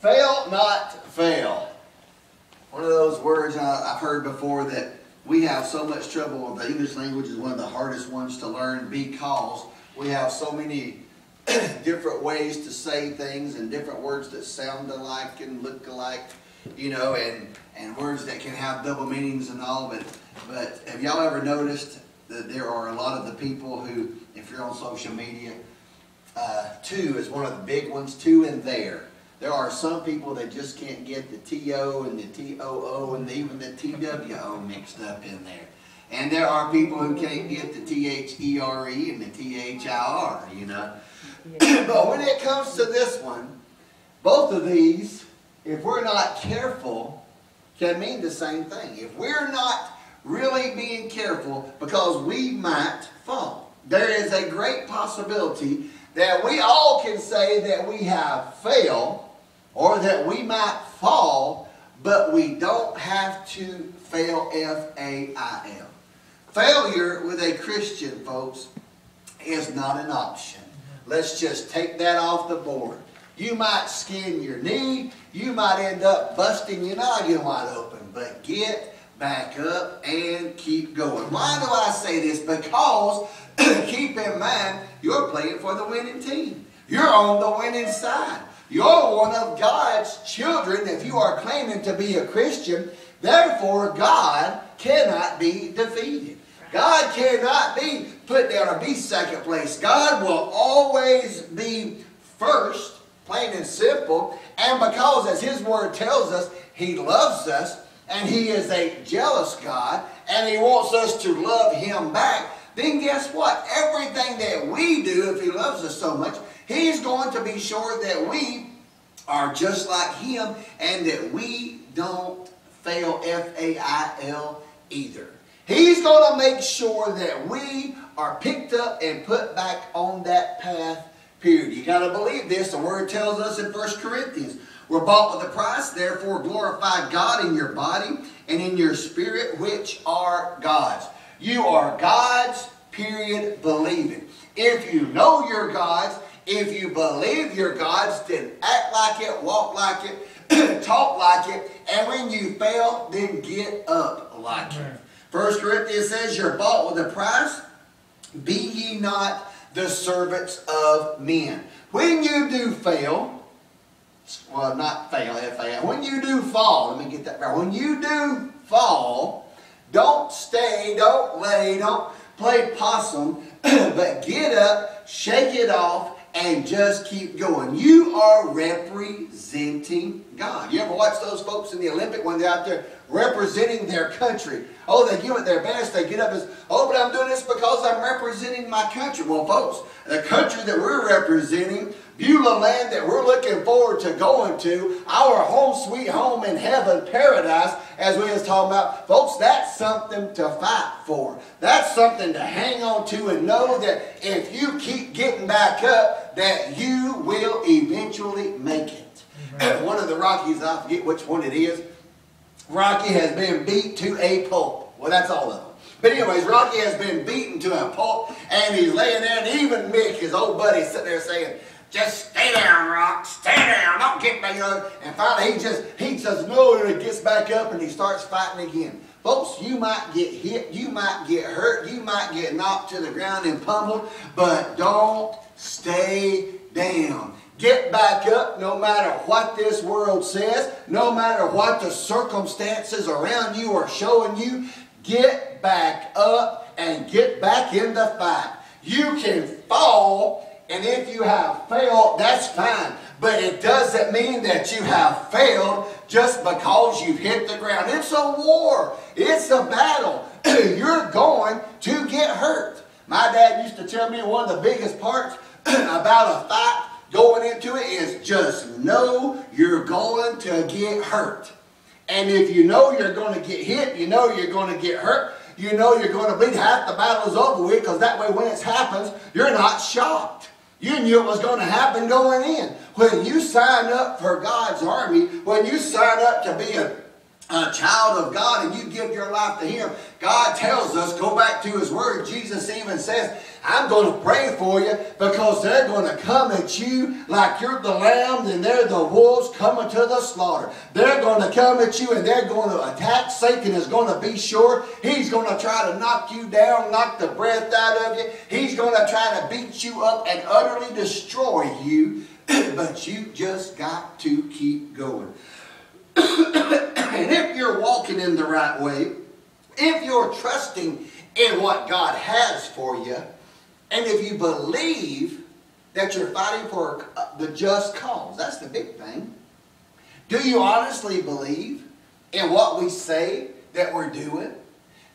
Fail, not fail. One of those words I've heard before that we have so much trouble with. The English language is one of the hardest ones to learn because we have so many different ways to say things and different words that sound alike and look alike, you know, and words that can have double meanings and all. But have y'all ever noticed that there are a lot of the people who, if you're on social media, to is one of the big ones, to and there. There are some people that just can't get the T-O and the T-O-O and even the T-W-O mixed up in there. And there are people who can't get the T-H-E-R-E and the T-H-I-R, you know. But when it comes to this one, both of these, if we're not careful, can mean the same thing. If we're not really being careful, because we might fall. There is a great possibility that we all can say that we have failed or that we might fall, but we don't have to fail, F-A-I-L. Failure with a Christian, folks, is not an option. Let's just take that off the board. You might skin your knee. You might end up busting your noggin wide open. But get back up and keep going. Why do I say this? Because keep in mind, you're playing for the winning team. You're on the winning side. You're one of God's children if you are claiming to be a Christian. Therefore, God cannot be defeated. God cannot be put down or be second place. God will always be first, plain and simple. And because, as His Word tells us, He loves us and He is a jealous God and He wants us to love Him back, then guess what? Everything that we do, if He loves us so much, He's going to be sure that we are just like Him and that we don't fail, F-A-I-L, either. He's going to make sure that we are picked up and put back on that path, period. You got to believe this. The Word tells us in 1 Corinthians, we're bought with a price, therefore glorify God in your body and in your spirit, which are God's. You are God's, period, believing. If you know you're God's, if you believe you're God's, then act like it, walk like it, talk like it, and when you fail, then get up like it. 1 Corinthians says you're bought with a price. Be ye not the servants of men. When you do fail, well, not fail, F-A-L. When you do fall, let me get that right. When you do fall, don't stay, don't lay, don't play possum, but get up, shake it off, and just keep going. You are representing God. You ever watch those folks in the Olympic when they're out there representing their country? Oh, they give it their best. They get up and say, oh, but I'm doing this because I'm representing my country. Well, folks, the country that we're representing, Beulah land that we're looking forward to going to, our home sweet home in heaven, paradise, as we was talking about, folks, that's something to fight for. That's something to hang on to and know that if you keep getting back up, that you will eventually make it. And one of the Rockies, I forget which one it is, Rocky has been beat to a pulp. Well, that's all of them. But anyways, Rocky has been beaten to a pulp, and he's laying there, and even Mick, his old buddy, sitting there saying, just stay down, Rock, stay down, don't get back up. And finally, he says no, and he gets back up, and he starts fighting again. Folks, you might get hit, you might get hurt, you might get knocked to the ground and pummeled, but don't stay down. Get back up no matter what this world says, no matter what the circumstances around you are showing you. Get back up and get back in the fight. You can fall, and if you have failed, that's fine. But it doesn't mean that you have failed just because you've hit the ground. It's a war. It's a battle. You're going to get hurt. My dad used to tell me one of the biggest parts about a fight going into it is just know you're going to get hurt. And if you know you're going to get hit, you know you're going to get hurt, you know you're going to bleed, half the battle's over with, because that way when it happens, you're not shocked. You knew it was going to happen going in. When you sign up for God's army, when you sign up to be a child of God and you give your life to Him, God tells us, go back to His Word, Jesus even says I'm going to pray for you because they're going to come at you like you're the lamb and they're the wolves coming to the slaughter. They're going to come at you and they're going to attack. Satan is going to be sure. He's going to try to knock you down, knock the breath out of you. He's going to try to beat you up and utterly destroy you. But you just got to keep going. And if you're walking in the right way, if you're trusting in what God has for you, and if you believe that you're fighting for the just cause, that's the big thing. Do you honestly believe in what we say that we're doing?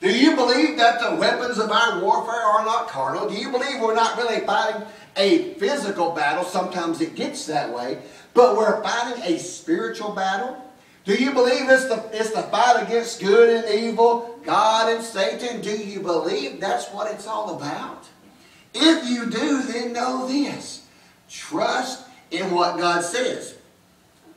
Do you believe that the weapons of our warfare are not carnal? Do you believe we're not really fighting a physical battle? Sometimes it gets that way, but we're fighting a spiritual battle. Do you believe it's the fight against good and evil, God and Satan? Do you believe that's what it's all about? If you do, then know this. Trust in what God says.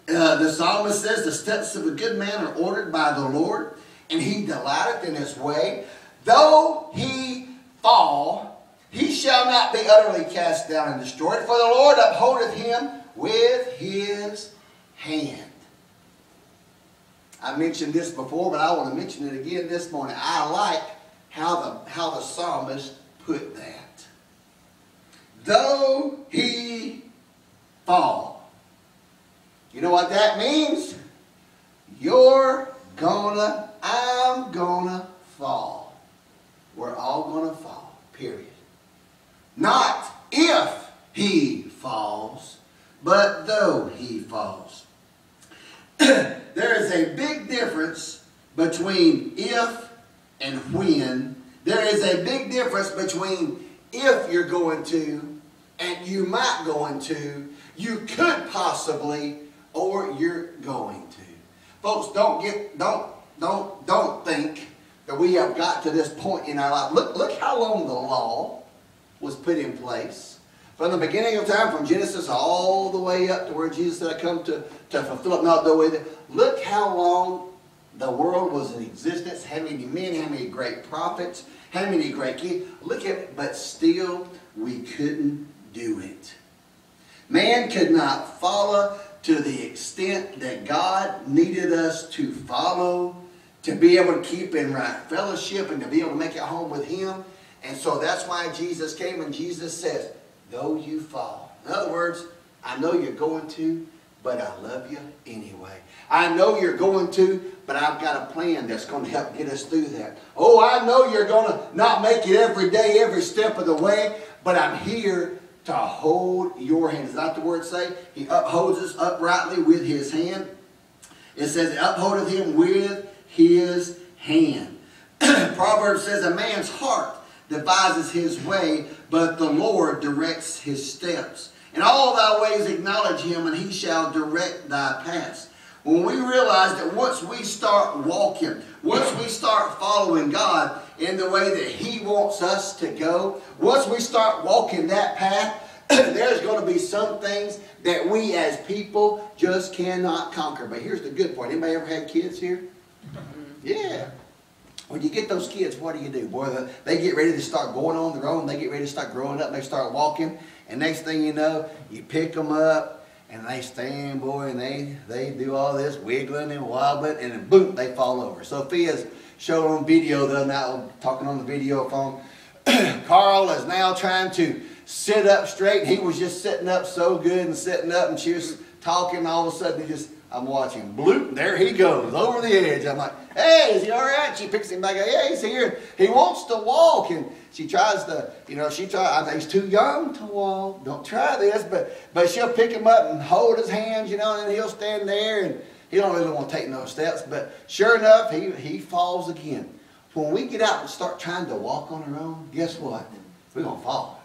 The psalmist says, the steps of a good man are ordered by the Lord, and he delighteth in his way. Though he fall, he shall not be utterly cast down and destroyed, for the Lord upholdeth him with his hand. I mentioned this before, but I want to mention it again this morning. I like how the psalmist put that. Though he fall. You know what that means? I'm gonna fall. We're all gonna fall, period. Not if he falls, but though he falls. There is a big difference between if and when. There is a big difference between if you're going to and you might going to, you could possibly, or you're going to. Folks, don't think that we have got to this point in our life. Look how long the law was put in place. From the beginning of time, from Genesis all the way up to where Jesus said, I come to fulfill it, not the way that. Look how long the world was in existence, how many men, how many great prophets, how many great kings. Look at it, but still we couldn't do it. Man could not follow to the extent that God needed us to follow, to be able to keep in right fellowship and to be able to make it home with Him. And so that's why Jesus came, and Jesus says, though you fall. In other words, I know you're going to, but I love you anyway. I know you're going to, but I've got a plan that's going to help get us through that. Oh, I know you're going to not make it every day, every step of the way, but I'm here to hold your hand. Is that the word say? He upholds us uprightly with His hand. It says, upholdeth him with His hand. Proverbs says, a man's heart devises his way, but the Lord directs his steps. In all thy ways acknowledge Him, and He shall direct thy paths. When we realize that once we start walking, once we start following God in the way that He wants us to go, once we start walking that path, there's going to be some things that we as people just cannot conquer. But here's the good part. Anybody ever had kids here? Yeah. When you get those kids, what do? Boy, they get ready to start going on their own. They get ready to start growing up. And they start walking. And next thing you know, you pick them up. And they stand, boy, and they do all this wiggling and wobbling. And then boom, they fall over. Sophia's showed on video the other night, talking on the video phone. Carl is now trying to sit up straight. He was just sitting up so good and sitting up. And she was talking. All of a sudden, I'm watching. Bloop, there he goes, over the edge. I'm like, hey, is he all right? She picks him back up. Yeah, he's here. He wants to walk. And she tries to, I think he's too young to walk. Don't try this. But she'll pick him up and hold his hands, and then he'll stand there. And he don't really want to take no steps. But sure enough, he falls again. When we get out and start trying to walk on our own, guess what? We're going to fall.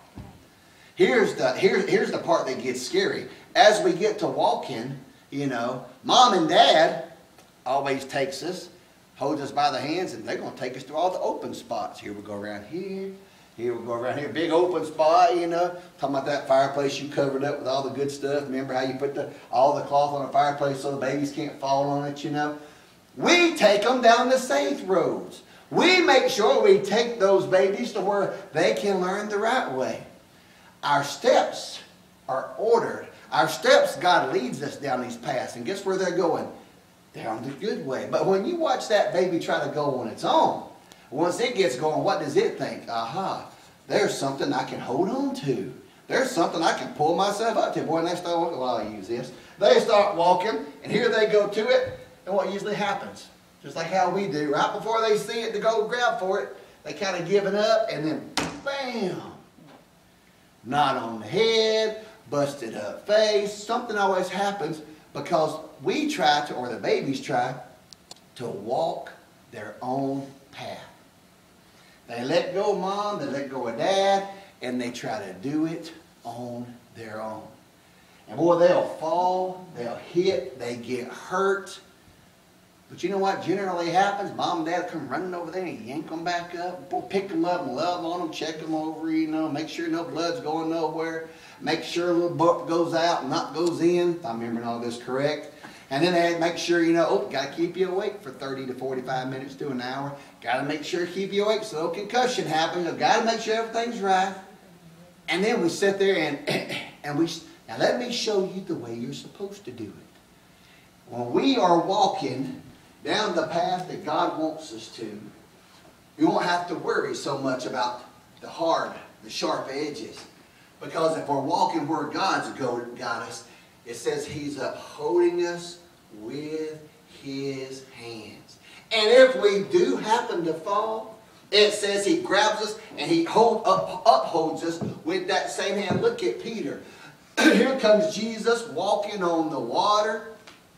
Here's the part that gets scary. As we get to walking, Mom and Dad always takes us, holds us by the hands, and they're going to take us to all the open spots. Here we go around here. Here we go around here. Big open spot, Talking about that fireplace you covered up with all the good stuff. Remember how you put all the cloth on the fireplace so the babies can't fall on it, We take them down the safe roads. We make sure we take those babies to where they can learn the right way. Our steps are ordered. Our steps, God leads us down these paths. And guess where they're going? Down the good way. But when you watch that baby try to go on its own, once it gets going, what does it think? Aha, there's something I can hold on to. There's something I can pull myself up to. Boy, and they start walking, well, I'll use this. They start walking, and here they go to it. And what usually happens? Just like how we do. Right before they see it to go grab for it, they kind of give it up, and then bam! Knot on the head, busted up face. Something always happens because we try to, or the babies try, to walk their own path. They let go of mom, they let go of dad, and they try to do it on their own. And boy, they'll fall, they'll hit, they get hurt. But you know what generally happens? Mom and dad come running over there and yank them back up. Pick them up and love on them, check them over, you know, make sure no blood's going nowhere. Make sure a little buck goes out and not goes in, if I'm remembering all this correct. And then they make sure, you know, oh, got to keep you awake for 30 to 45 minutes to an hour. Got to make sure keep you awake so no concussion happens. Got to make sure everything's right. And then we sit there and now let me show you the way you're supposed to do it. When we are walking down the path that God wants us to, you won't have to worry so much about the hard, the sharp edges. Because if we're walking where God's got us, it says He's upholding us with His hands. And if we do happen to fall, it says He grabs us and He upholds us with that same hand. Look at Peter. Here comes Jesus walking on the water,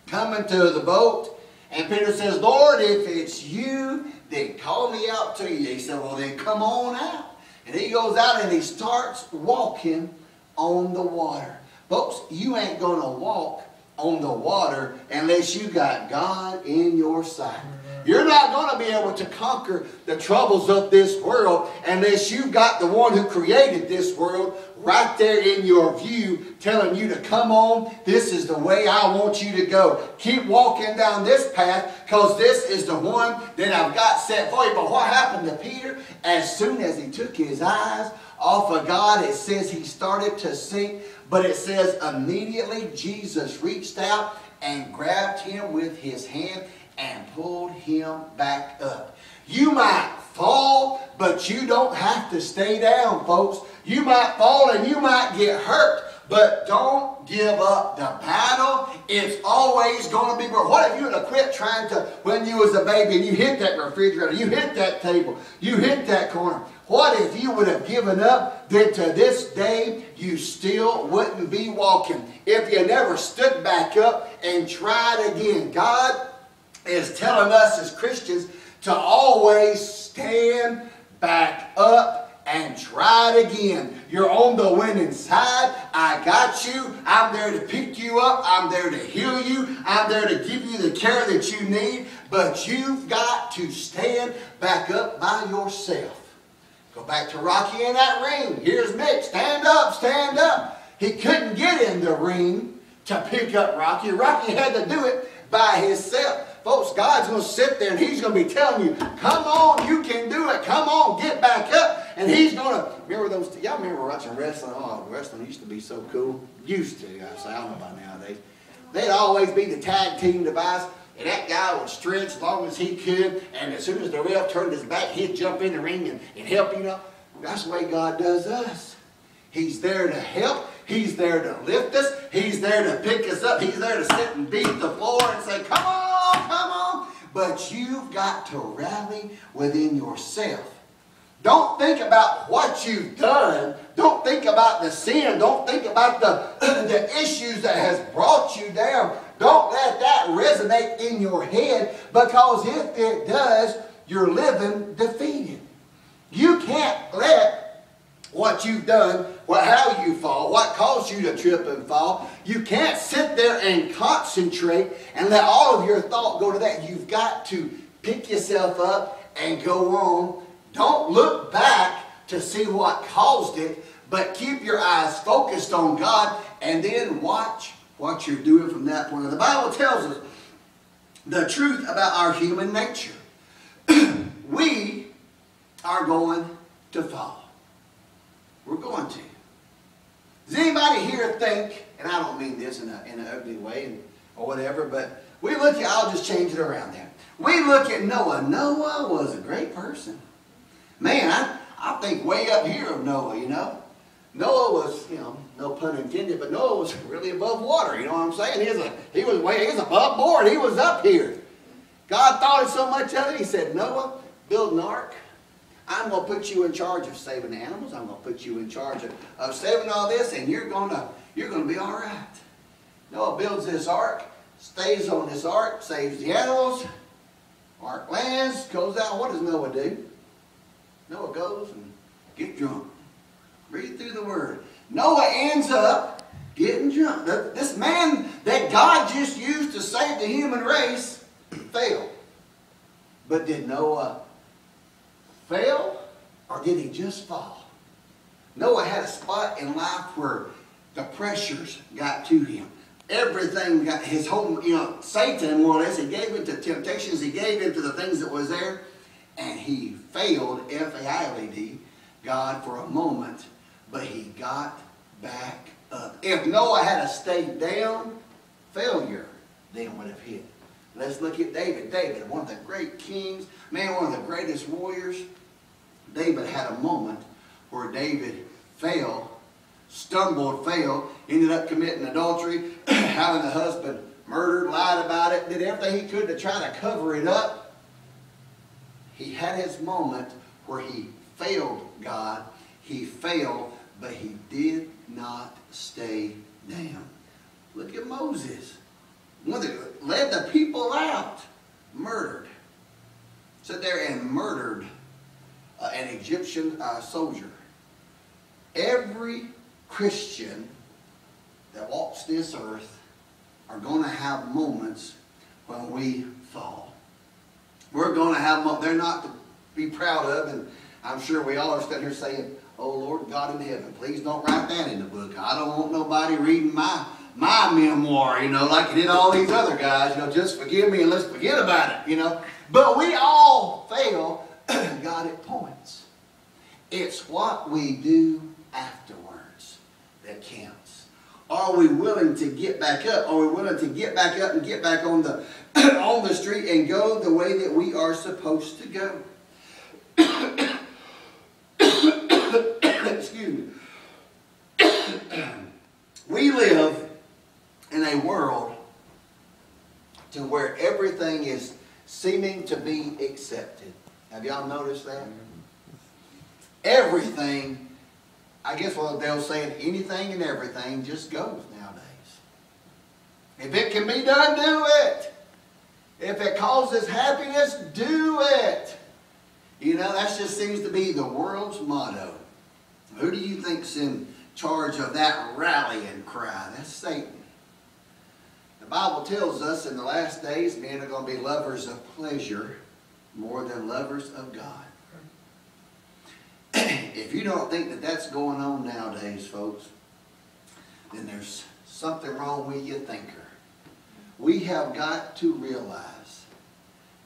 coming to the boat. And Peter says, Lord, if it's you, then call me out to you. He said, well, then come on out. And he goes out and he starts walking on the water. Folks, you ain't going to walk on the water unless you got God in your sight. You're not going to be able to conquer the troubles of this world unless you've got the one who created this world right there in your view, telling you to come on, this is the way I want you to go. Keep walking down this path because this is the one that I've got set for you. But what happened to Peter? As soon as he took his eyes off of God, it says he started to sink. But it says immediately Jesus reached out and grabbed him with His hand and pulled him back up. You might fall, but you don't have to stay down, folks. You might fall and you might get hurt, but don't give up the battle. It's always going to be worth. What if you would have quit trying to, when you was a baby and you hit that refrigerator, you hit that table, you hit that corner. What if you would have given up, then to this day you still wouldn't be walking. If you never stood back up and tried again. God is telling us as Christians to always stand back up and try it again. You're on the winning side. I got you. I'm there to pick you up. I'm there to heal you. I'm there to give you the care that you need. But you've got to stand back up by yourself. Go back to Rocky in that ring. Here's Mick. Stand up, stand up. He couldn't get in the ring to pick up Rocky. Rocky had to do it by himself. Folks, God's going to sit there and He's going to be telling you, come on, you can do it. Come on, get back up. And He's going to, remember those, y'all remember watching wrestling? Oh, wrestling used to be so cool. Used to, I say, I don't know about nowadays. They'd always be the tag team device. And that guy would stretch as long as he could. And as soon as the ref turned his back, he'd jump in the ring and help, you know. That's the way God does us. He's there to help. He's there to lift us. He's there to pick us up. He's there to sit and beat the floor and say, come on, come on. But you've got to rally within yourself. Don't think about what you've done. Don't think about the sin. Don't think about the issues that has brought you down. Don't let that resonate in your head, because if it does, you're living defeated. You can't let what you've done, how you fall, what caused you to trip and fall. You can't sit there and concentrate and let all of your thought go to that. You've got to pick yourself up and go on. Don't look back to see what caused it, but keep your eyes focused on God and then watch what you're doing from that point. The Bible tells us the truth about our human nature. we are going to fall. We're going to. Does anybody here think, and I don't mean this in an ugly way or whatever, but we look at, I'll just change it around there. We look at Noah. Noah was a great person. Man, I think way up here of Noah, you know. Noah was, you know, no pun intended, but Noah was really above water, you know what I'm saying? He was above board. He was up here. God thought so much of it, he said, Noah, build an ark. I'm going to put you in charge of saving the animals. I'm going to put you in charge of saving all this, and you're going to be all right. Noah builds this ark, stays on this ark, saves the animals. Ark lands, goes out. What does Noah do? Noah goes and gets drunk. Read through the word. Noah ends up getting drunk. This man that God just used to save the human race failed. But did Noah fail, or did he just fall? Noah had a spot in life where the pressures got to him. Everything got his whole, you know, Satan more or less, he gave into temptations, he gave into the things that was there, and he failed, F-A-I-L-E-D, God for a moment, but he got back up. If Noah had stayed down, failure then would have hit. Let's look at David. David, one of the great kings, man, one of the greatest warriors. David had a moment where David fell, stumbled, failed, ended up committing adultery, having the husband murdered, lied about it, did everything he could to try to cover it up. He had his moment where he failed God. He failed, but he did not stay down. Look at Moses. One that led the people out, murdered. Sat there and murdered an Egyptian soldier. Every Christian that walks this earth are going to have moments when we fall. We're going to have moments they're not to be proud of, and I'm sure we all are sitting here saying, oh Lord God in heaven, please don't write that in the book. I don't want nobody reading my memoir, you know, like you did all these other guys, you know, just forgive me and let's forget about it, you know. But we all fail God at points. It's what we do afterwards that counts. Are we willing to get back up? Are we willing to get back up and get back on the on the street and go the way that we are supposed to go? Excuse me. We live in a world to where everything is seeming to be accepted. Have y'all noticed that? Everything, I guess what they'll say, anything and everything just goes nowadays. If it can be done, do it. If it causes happiness, do it. You know, that just seems to be the world's motto. Who do you think's in charge of that rallying cry? That's Satan. The Bible tells us in the last days men are going to be lovers of pleasure more than lovers of God. If you don't think that that's going on nowadays, folks, then there's something wrong with your thinker. We have got to realize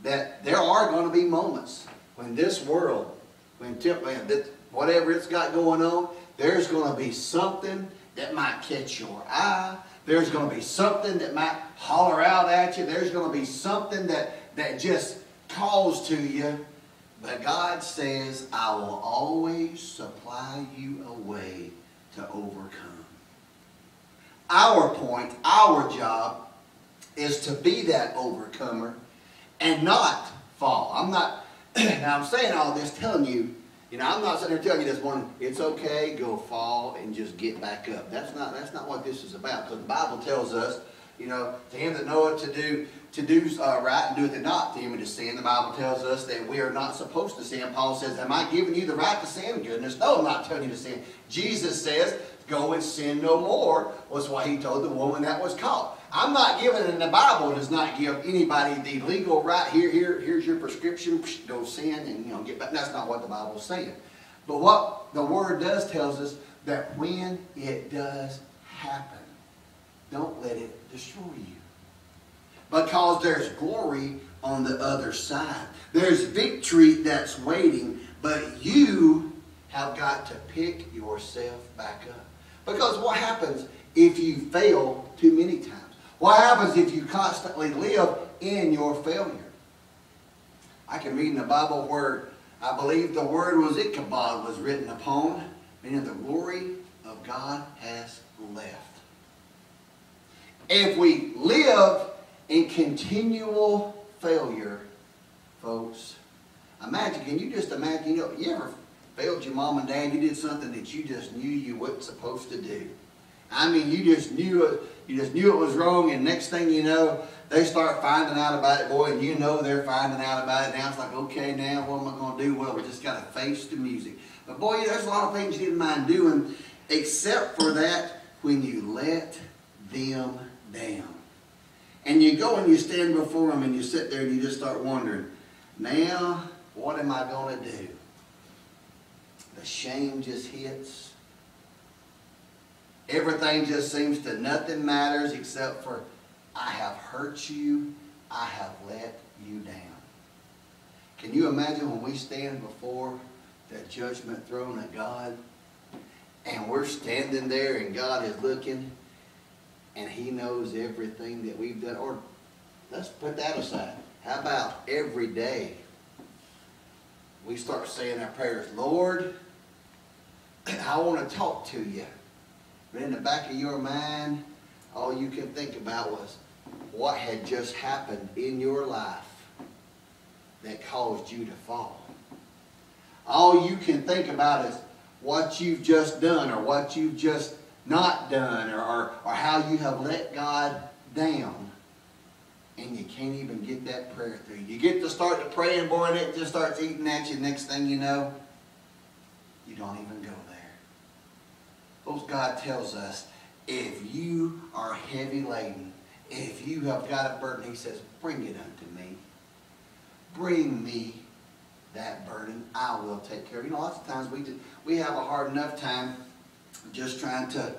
that there are going to be moments when this world, whatever it's got going on, there's going to be something that might catch your eye. There's going to be something that might holler out at you. There's going to be something that just calls to you. But God says, I will always supply you a way to overcome. Our point, our job, is to be that overcomer and not fall. Now I'm saying all this telling you, I'm not sitting there telling you this morning, it's okay, go fall and just get back up. That's not what this is about. Because the Bible tells us, to him that knoweth to do right and doeth it not, to him it is sin. The Bible tells us that we are not supposed to sin. Paul says, am I giving you the right to sin? Goodness, no, I'm not telling you to sin. Jesus says, go and sin no more, was what he told the woman that was caught. I'm not giving it in the Bible. It does not give anybody the legal right. Here's your prescription. Go sin and get back. That's not what the Bible's saying. But what the Word does tells us that when it does happen, don't let it destroy you. Because there's glory on the other side. There's victory that's waiting, but you have got to pick yourself back up. Because what happens if you fail too many times? What happens if you constantly live in your failure? I can read in the Bible where I believe the word was Ichabod was written upon, meaning the glory of God has left. If we live in continual failure, folks, imagine, can you just imagine, you ever failed your mom and dad, you did something that you just knew you weren't supposed to do. I mean, you just knew it was wrong, and next thing you know, they start finding out about it, boy, and you know they're finding out about it. Now it's like, okay, now what am I going to do? Well, we just got to face the music. But boy, there's a lot of things you didn't mind doing, except for that when you let them down. And you go and you stand before them and you sit there and you just start wondering, now, what am I going to do? The shame just hits. Everything just seems to nothing matters except for I have hurt you, I have let you down. Can you imagine when we stand before that judgment throne of God and we're standing there and God is looking and He knows everything that we've done? Or let's put that aside. How about every day we start saying our prayers, Lord, I want to talk to you. But in the back of your mind, all you can think about was what had just happened in your life that caused you to fall. All you can think about is what you've just done or what you've just not done or how you have let God down. And you can't even get that prayer through. You get to start to praying, boy, and it just starts eating at you. Next thing you know, you don't even go there. Folks, God tells us, if you are heavy laden, if you have got a burden, He says, bring it unto me. Bring me that burden. I will take care of it. You know, lots of times we have a hard enough time just trying to,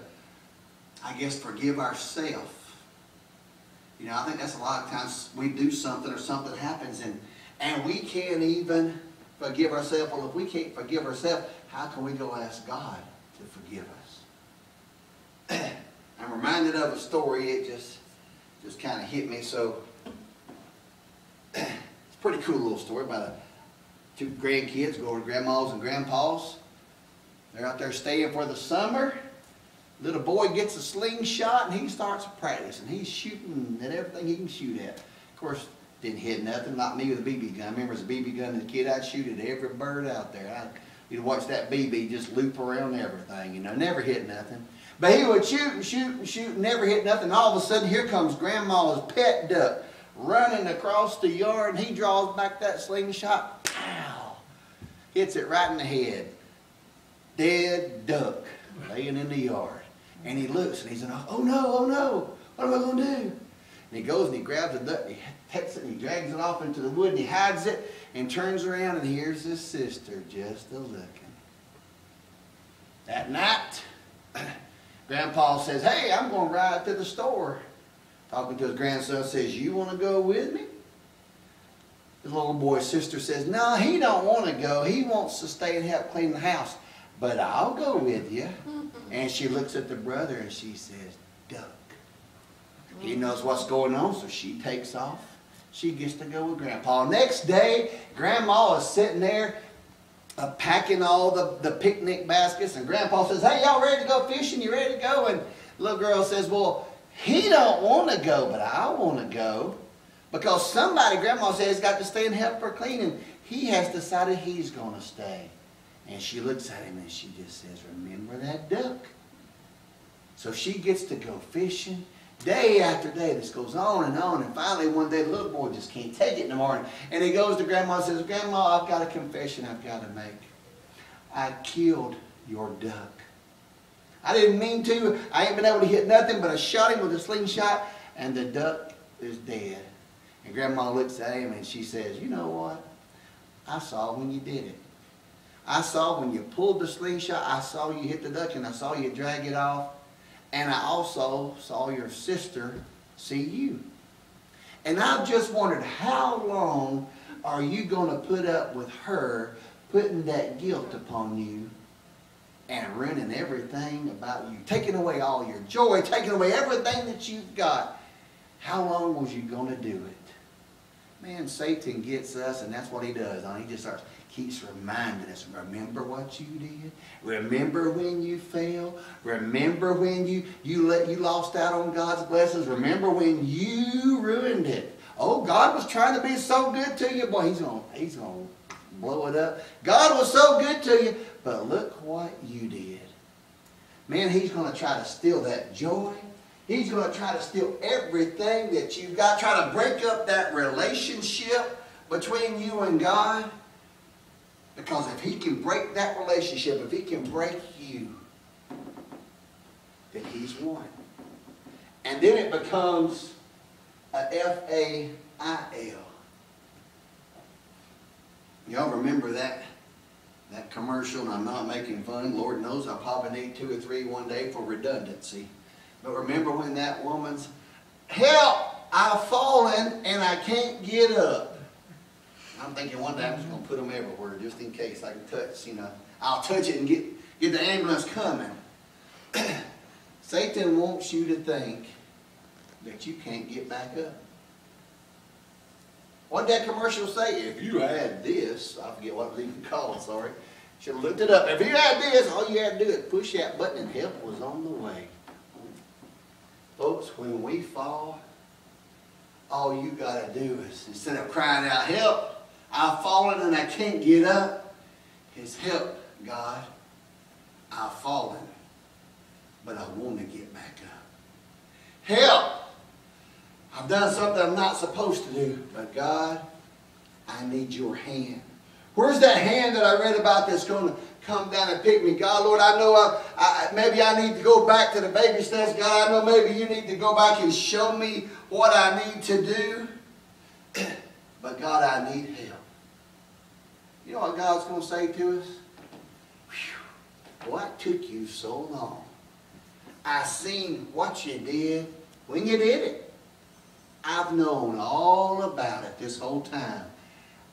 I guess, forgive ourselves. You know, I think that's a lot of times we do something or something happens and we can't even forgive ourselves. Well, if we can't forgive ourselves, how can we go ask God to forgive us? I'm reminded of a story. It just kind of hit me. So it's a pretty cool little story about two grandkids going to grandma's and grandpa's. They're out there staying for the summer. Little boy gets a slingshot and he starts practicing. He's shooting at everything he can shoot at. Of course, didn't hit nothing. Not me with a BB gun. I remember as a BB gun as a kid, I'd shoot at every bird out there. You'd watch that BB just loop around everything. You know, never hit nothing. But he would shoot and shoot and shoot and never hit nothing. All of a sudden, here comes Grandma's pet duck running across the yard, and he draws back that slingshot. Pow! Hits it right in the head. Dead duck laying in the yard. And he looks and he's like, oh no, what am I going to do? And he goes and he grabs the duck, he takes it and he drags it off into the wood and he hides it and turns around and here's his sister just a-looking. That night, Grandpa says, hey, I'm going to ride to the store. Talking to his grandson, says, you want to go with me? The little boy's sister says, no, he don't want to go. He wants to stay and help clean the house. But I'll go with you. And she looks at the brother and she says, duck. He knows what's going on, so she takes off. She gets to go with Grandpa. Next day, Grandma is sitting there packing all the picnic baskets. And Grandpa says, hey, y'all ready to go fishing? You ready to go? And the little girl says, well, he don't want to go, but I want to go. Because somebody, Grandma says, has got to stay and help her clean. And he has decided he's going to stay. And she looks at him and she just says, remember that duck? So she gets to go fishing. Day after day, this goes on. And finally, one day, the little boy just can't take it in the morning. And he goes to Grandma and says, Grandma, I've got a confession I've got to make. I killed your duck. I didn't mean to. I ain't been able to hit nothing, but I shot him with a slingshot, and the duck is dead. And Grandma looks at him and she says, you know what? I saw when you did it. I saw when you pulled the slingshot, I saw you hit the duck, and I saw you drag it off. And I also saw your sister see you. And I've just wondered, how long are you going to put up with her putting that guilt upon you and ruining everything about you, taking away all your joy, taking away everything that you've got? How long was you going to do it? Man, Satan gets us, and that's what he does. He just keeps reminding us, remember what you did? Remember when you fell? Remember when you lost out on God's blessings? Remember when you ruined it? Oh, God was trying to be so good to you. Boy, he's gonna blow it up. God was so good to you, but look what you did. Man, he's going to try to steal that joy. He's going to try to steal everything that you've got, try to break up that relationship between you and God. Because if he can break that relationship, if he can break you, then he's won. And then it becomes a F-A-I-L. Y'all remember that commercial? And I'm not making fun. Lord knows I probably need 2 or 3 one day for redundancy. But remember when that woman's, help, I've fallen and I can't get up. I'm thinking one day I'm just going to put them everywhere just in case I can touch, I'll touch it and get the ambulance coming. Satan wants you to think that you can't get back up. What did that commercial say? If you had this, I forget what it was even called, sorry. Should have looked it up. If you had this, all you had to do is push that button and help was on the way. Folks, when we fall, all you got to do is, instead of crying out, help, I've fallen and I can't get up, is help, God, I've fallen, but I want to get back up. Help, I've done something I'm not supposed to do, but God, I need your hand. Where's that hand that I read about that's going to come down and pick me? God, Lord, I know maybe I need to go back to the baby steps. God, I know maybe you need to go back and show me what I need to do. But God, I need help. You know what God's going to say to us? What took you so long? I seen what you did when you did it. I've known all about it this whole time.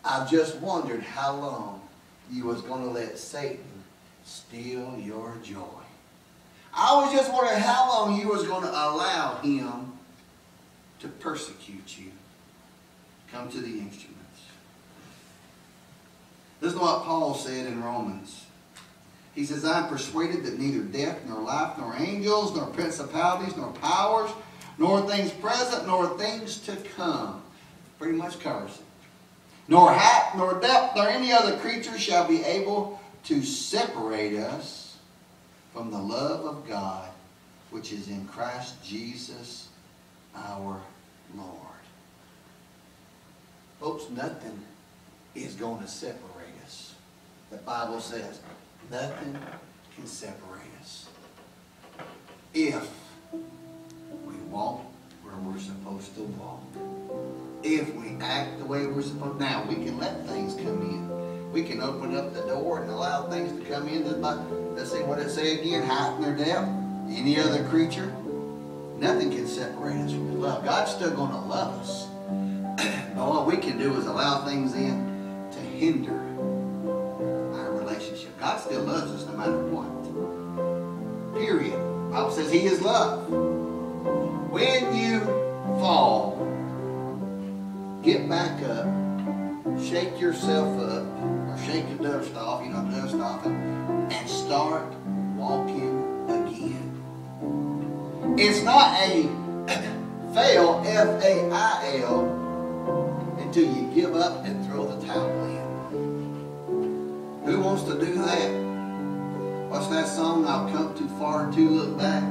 I've just wondered how long you was going to let Satan steal your joy. I was just wondering how long you was going to allow him to persecute you. Come to the instruments. This is what Paul said in Romans. He says, I'm persuaded that neither death, nor life, nor angels, nor principalities, nor powers, nor things present, nor things to come. Pretty much covers it. Nor height, nor depth, nor any other creature shall be able to separate us from the love of God, which is in Christ Jesus our Lord. Folks, nothing is going to separate us. The Bible says nothing can separate us if we walk where we're supposed to walk. If we act the way we're supposed to. Now, we can let things come in. We can open up the door and allow things to come in. Let's see what it says again. Height nor depth, any other creature. Nothing can separate us from His love. God's still going to love us. But what we can do is allow things in to hinder our relationship. God still loves us no matter what. Period. The Bible says He is love. When you fall, get back up, shake yourself up, or shake the dust off, dust off, and start walking again. It's not a fail, F-A-I-L, until you give up and throw the towel in. Who wants to do that? What's that song? I've come too far to look back.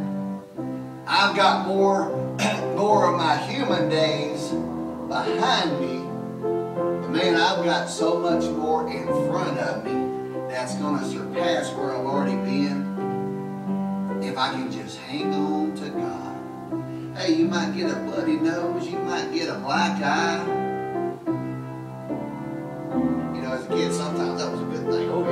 I've got more of my human days behind me, but man, I've got so much more in front of me that's going to surpass where I've already been if I can just hang on to God. Hey, you might get a bloody nose, you might get a black eye. As a kid, sometimes that was a good thing. Oh,